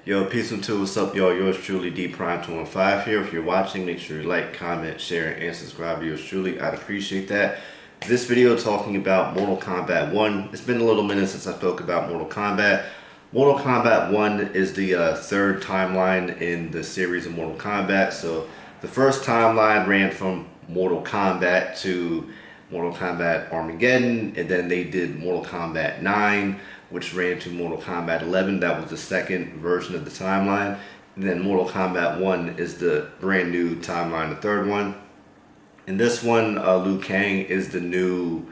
Yo, peace and two, what's up, y'all? Yours truly, D Prime 215 here. If you're watching, make sure you like, comment, share, and subscribe to yours truly. I'd appreciate that. This video talking about Mortal Kombat 1. It's been a little minute since I spoke about Mortal Kombat. Mortal Kombat 1 is the third timeline in the series of Mortal Kombat. So the first timeline ran from Mortal Kombat to Mortal Kombat Armageddon, and then they did Mortal Kombat 9, which ran to Mortal Kombat 11. That was the second version of the timeline. And then Mortal Kombat 1 is the brand new timeline, the third one. In this one, Liu Kang is the new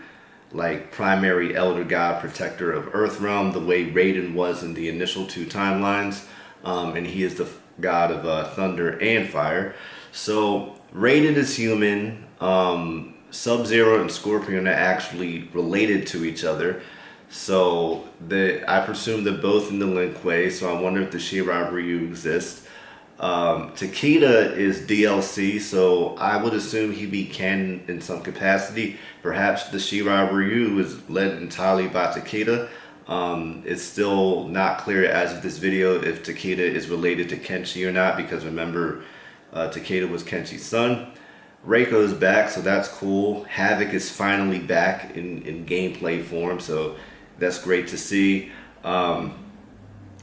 primary elder god protector of Earthrealm, the way Raiden was in the initial two timelines. And he is the god of thunder and fire. So Raiden is human. Sub-Zero and Scorpion are actually related to each other. So I presume they're both in the Lin Kuei, so I wonder if the Shirai Ryu exists. Takeda is DLC, so I would assume he'd be canon in some capacity. Perhaps the Shirai Ryu is led entirely by Takeda. It's still not clear as of this video if Takeda is related to Kenshi or not, because remember, Takeda was Kenshi's son. Reiko is back, so that's cool. Havik is finally back in gameplay form, so that's great to see. My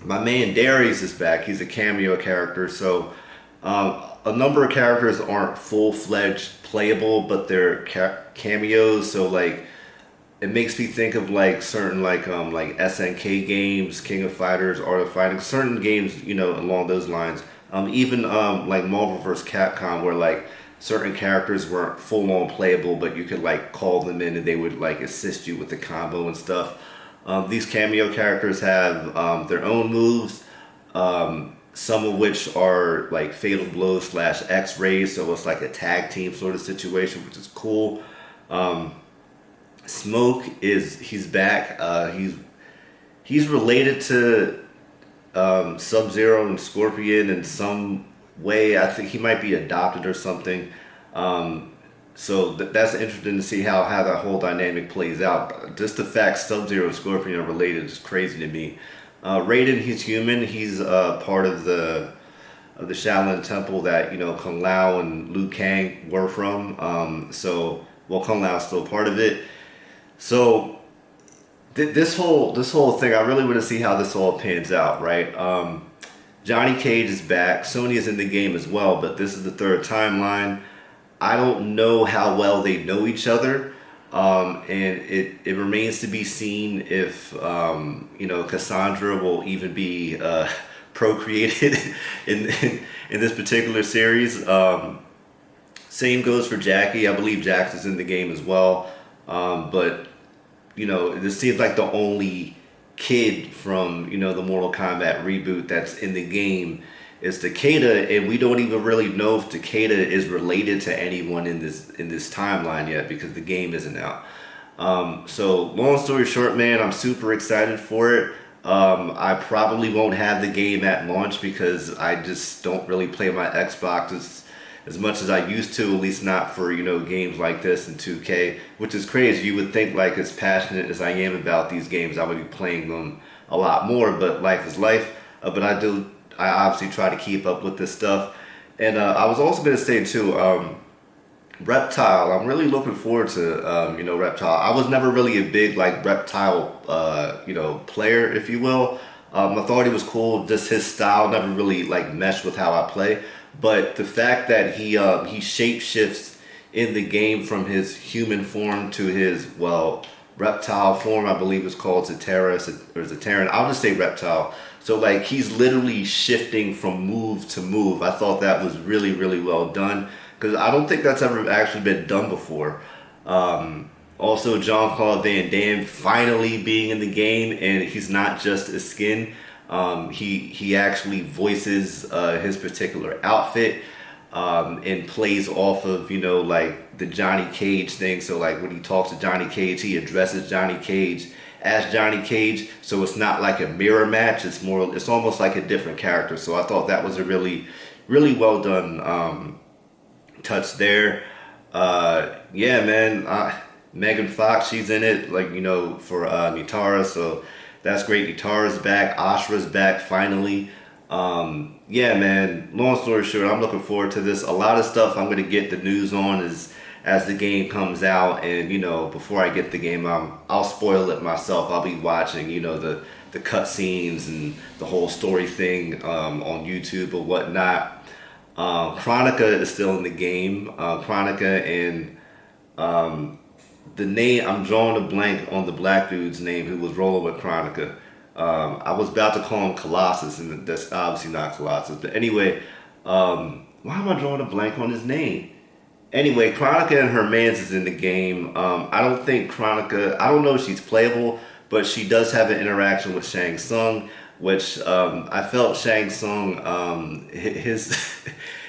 man Darius is back. He's a cameo character, so a number of characters aren't full-fledged playable, but they're cameos. So it makes me think of certain SNK games, King of Fighters, Art of Fighting, certain games along those lines. Even like Marvel vs. Capcom, where certain characters weren't full-on playable, but you could call them in and they would assist you with the combo and stuff. These cameo characters have their own moves, some of which are Fatal Blow / X-Rays, so it's like a tag team sort of situation, which is cool. Smoke he's back. He's related to Sub-Zero and Scorpion in some way. I think he might be adopted or something. So that's interesting to see how that whole dynamic plays out. Just the fact Sub-Zero and Scorpion are related is crazy to me. Raiden, he's human. He's part of the Shaolin Temple that Kung Lao and Liu Kang were from. Kung Lao is still part of it. So this whole thing, I really want to see how this all pans out, right? Johnny Cage is back. Sony is in the game as well, but this is the third timeline. I don't know how well they know each other, and it remains to be seen if Cassandra will even be procreated in this particular series. Same goes for Jackie. I believe Jax is in the game as well, but this seems like the only kid from the Mortal Kombat reboot that's in the game is Takeda, and we don't even really know if Takeda is related to anyone in this timeline yet because the game isn't out. So long story short, man, I'm super excited for it. I probably won't have the game at launch because I just don't really play my Xbox as much as I used to, at least not for games like this and 2K, which is crazy. You would think as passionate as I am about these games, I would be playing them a lot more, but life is life. But I obviously try to keep up with this stuff. And I was also going to say too, Reptile, I'm really looking forward to Reptile. I was never really a big Reptile player, if you will. I thought he was cool, just his style never really meshed with how I play. But the fact that he shapeshifts in the game from his human form to his reptile form, I believe it's called Zatara or Zataran. I'll just say Reptile. So he's literally shifting from move to move. I thought that was really, really well done because I don't think that's ever actually been done before. Also, Jean-Claude Van Damme finally being in the game, and he's not just a skin. He actually voices his particular outfit and plays off of the Johnny Cage thing. So when he talks to Johnny Cage, he addresses Johnny Cage as Johnny Cage, so it's not like a mirror match. It's almost like a different character. So I thought that was a really, really well done touch there. Yeah, man. Megan Fox, she's in it, for Nitara. So that's great. Nitara's back. Ashra's back finally. Yeah, man. Long story short, I'm looking forward to this. A lot of stuff I'm gonna get the news on is as the game comes out, and before I get the game, I'll spoil it myself. I'll be watching, the cutscenes and the whole story thing on YouTube or whatnot. Chronica is still in the game. Chronica and the name, I'm drawing a blank on the black dude's name who was rolling with Chronica. I was about to call him Colossus, and that's obviously not Colossus. But anyway, why am I drawing a blank on his name? Anyway, Chronica and her mans is in the game. I don't think Chronica, I don't know if she's playable, but she does have an interaction with Shang Tsung, which I felt Shang Tsung, his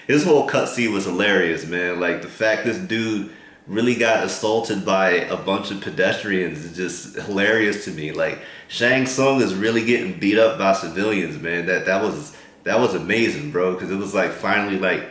his whole cutscene was hilarious, man. Like the fact this dude really got assaulted by a bunch of pedestrians is just hilarious to me. Like Shang Tsung is really getting beat up by civilians, man. That was amazing, bro, because it was like finally like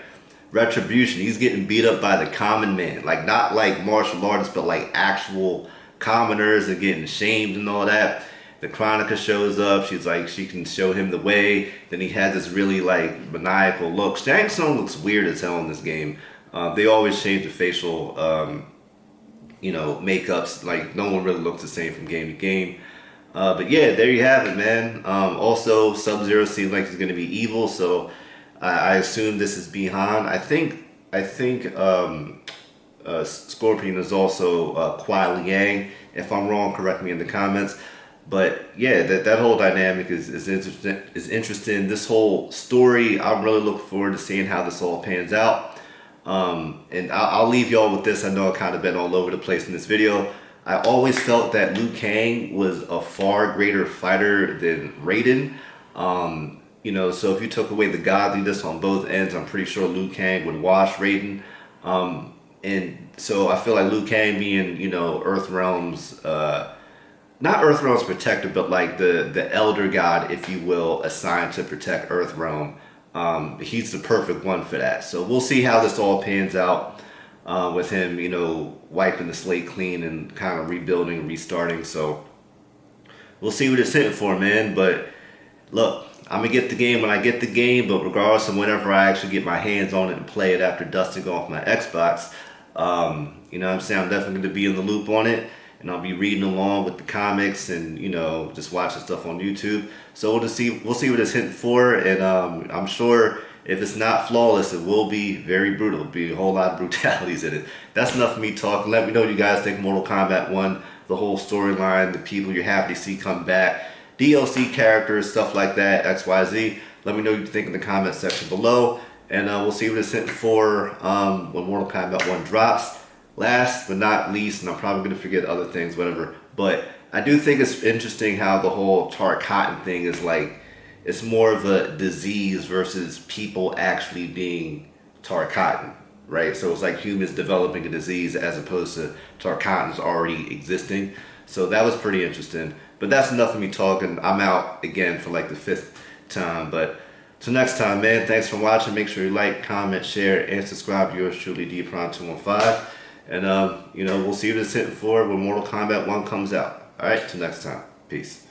retribution. He's getting beat up by the common man, like not like martial artists, but like actual commoners and getting shamed and all that. The Chronica shows up. She's like, she can show him the way. Then he has this really like maniacal look. Shang Tsung looks weird as hell in this game. They always change the facial, makeups. Like no one really looks the same from game to game. But yeah, there you have it, man. Also, Sub-Zero seems like he's going to be evil, so I assume this is Bihan. I think Scorpion is also Kuai Liang. If I'm wrong, correct me in the comments. But yeah, that whole dynamic is interesting. Is interesting. This whole story, I'm really looking forward to seeing how this all pans out. And I'll leave y'all with this. I know I've kind of been all over the place in this video. I always felt that Liu Kang was a far greater fighter than Raiden. So if you took away the godliness on both ends, I'm pretty sure Liu Kang would wash Raiden. And so I feel like Liu Kang being, Earthrealm's, not Earthrealm's protector, but like the elder god, if you will, assigned to protect Earthrealm. He's the perfect one for that. So we'll see how this all pans out with him, wiping the slate clean and kind of rebuilding, restarting. So we'll see what it's hitting for, man. But look, I'm gonna get the game when I get the game, but regardless of whenever I actually get my hands on it and play it after dusting off my Xbox, you know what I'm saying, I'm definitely gonna be in the loop on it, and I'll be reading along with the comics and just watching stuff on YouTube. So we'll see what it's hitting for, and I'm sure if it's not flawless, it will be very brutal. It'll be a whole lot of brutalities in it. That's enough for me talking. Let me know what you guys think of Mortal Kombat 1, the whole storyline, the people you're happy to see come back, DLC characters, stuff like that, XYZ. Let me know what you think in the comment section below. And we'll see what it's hitting for when Mortal Kombat 1 drops. Last but not least, and I'm probably going to forget other things, whatever, but I do think it's interesting how the whole Tarkatan thing is like, it's more of a disease versus people actually being Tarkatan, right? So it's like humans developing a disease as opposed to Tarkatans already existing. So that was pretty interesting. But that's enough of me talking. I'm out again for like the 5th time. But till next time, man, thanks for watching. Make sure you like, comment, share, and subscribe to yours truly, DPron215. And, we'll see what it's hitting for when Mortal Kombat 1 comes out. All right, till next time. Peace.